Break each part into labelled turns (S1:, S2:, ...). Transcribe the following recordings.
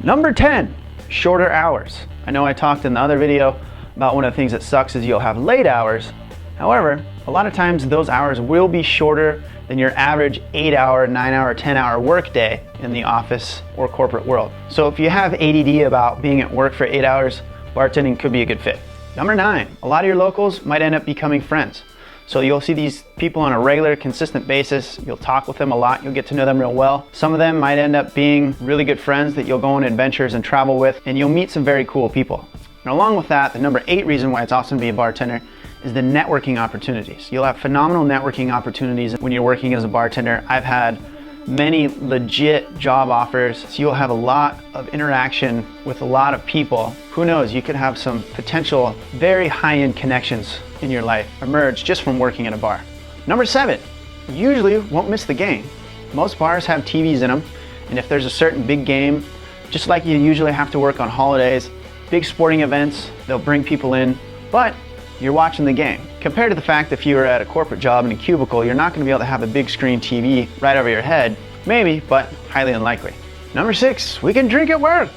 S1: Number 10, shorter hours. I know I talked in the other video about one of the things that sucks is you'll have late hours. However, a lot of times those hours will be shorter than your average 8-hour, 9-hour, 10-hour workday in the office or corporate world. So if you have ADD about being at work for 8 hours, bartending could be a good fit. Number 9, a lot of your locals might end up becoming friends. So you'll see these people on a regular, consistent basis. You'll talk with them a lot. You'll get to know them real well. Some of them might end up being really good friends that you'll go on adventures and travel with, and you'll meet some very cool people. And along with that, the number 8 reason why it's awesome to be a bartender is the networking opportunities. You'll have phenomenal networking opportunities when you're working as a bartender. I've had many legit job offers, so you'll have a lot of interaction with a lot of people. Who knows, you could have some potential very high-end connections in your life emerge just from working at a bar. Number 7, you usually won't miss the game. Most bars have TVs in them, and if there's a certain big game, just like you usually have to work on holidays, big sporting events, they'll bring people in, but you're watching the game. Compared to the fact that if you were at a corporate job in a cubicle, you're not gonna be able to have a big screen TV right over your head. Maybe, but highly unlikely. Number 6, we can drink at work.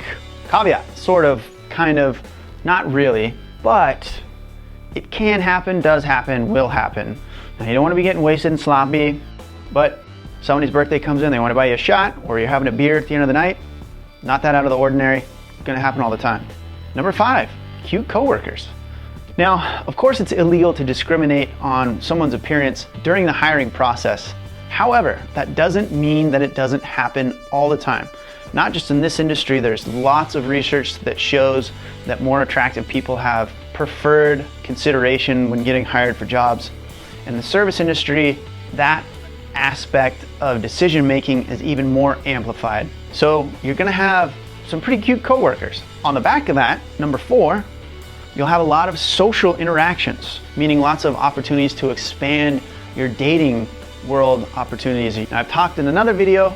S1: Caveat, sort of, kind of, not really, but it can happen, does happen, will happen. Now you don't wanna be getting wasted and sloppy, but somebody's birthday comes in, they wanna buy you a shot, or you're having a beer at the end of the night, not that out of the ordinary, it's gonna happen all the time. Number 5, cute coworkers. Now, of course, it's illegal to discriminate on someone's appearance during the hiring process. However, that doesn't mean that it doesn't happen all the time. Not just in this industry, there's lots of research that shows that more attractive people have preferred consideration when getting hired for jobs. In the service industry, that aspect of decision making is even more amplified. So you're gonna have some pretty cute coworkers. On the back of that, number 4, you'll have a lot of social interactions, meaning lots of opportunities to expand your dating world opportunities. I've talked in another video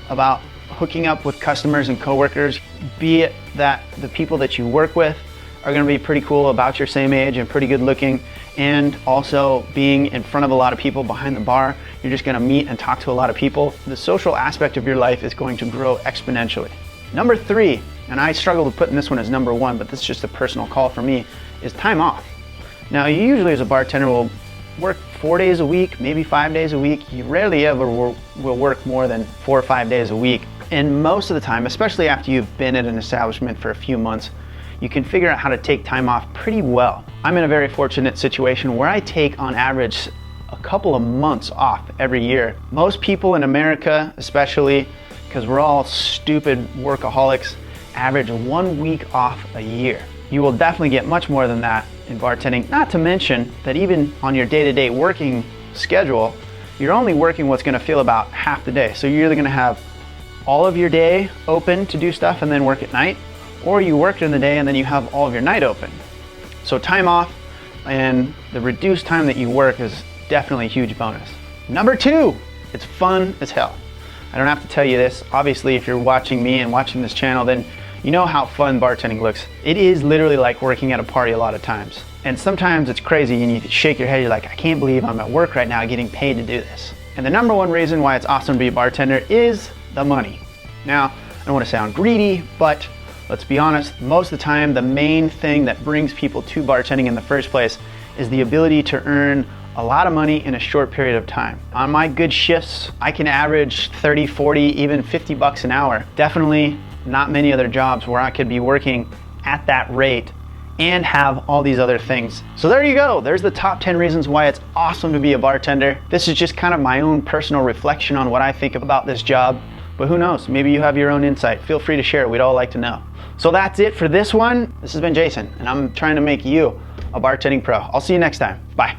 S1: about hooking up with customers and coworkers, be it that the people that you work with are gonna be pretty cool, about your same age and pretty good looking, and also being in front of a lot of people behind the bar, you're just gonna meet and talk to a lot of people. The social aspect of your life is going to grow exponentially. Number 3, and I struggle with putting this one as number 1, but this is just a personal call for me, is time off. Now, you usually as a bartender will work 4 days a week, maybe 5 days a week. You rarely ever will work more than 4 or 5 days a week. And most of the time, especially after you've been at an establishment for a few months, you can figure out how to take time off pretty well. I'm in a very fortunate situation where I take on average a couple of months off every year. Most people in America, especially because we're all stupid workaholics, average 1 week off a year. You will definitely get much more than that in bartending, not to mention that even on your day-to-day working schedule, you're only working what's gonna feel about half the day. So you're either gonna have all of your day open to do stuff and then work at night, or you work during the day and then you have all of your night open. So time off and the reduced time that you work is definitely a huge bonus. Number 2, it's fun as hell. I don't have to tell you this. Obviously, if you're watching me and watching this channel, then you know how fun bartending looks. It is literally like working at a party a lot of times. And sometimes it's crazy and you shake your head, you're like, I can't believe I'm at work right now getting paid to do this. And the number 1 reason why it's awesome to be a bartender is the money. Now, I don't want to sound greedy, but let's be honest, most of the time, the main thing that brings people to bartending in the first place is the ability to earn a lot of money in a short period of time. On my good shifts, I can average 30, 40, even 50 bucks an hour. Definitely not many other jobs where I could be working at that rate and have all these other things. So there you go. There's the top 10 reasons why it's awesome to be a bartender. This is just kind of my own personal reflection on what I think about this job, but who knows? Maybe you have your own insight. Feel free to share it. We'd all like to know. So that's it for this one. This has been Jason, and I'm trying to make you a bartending pro. I'll see you next time. Bye.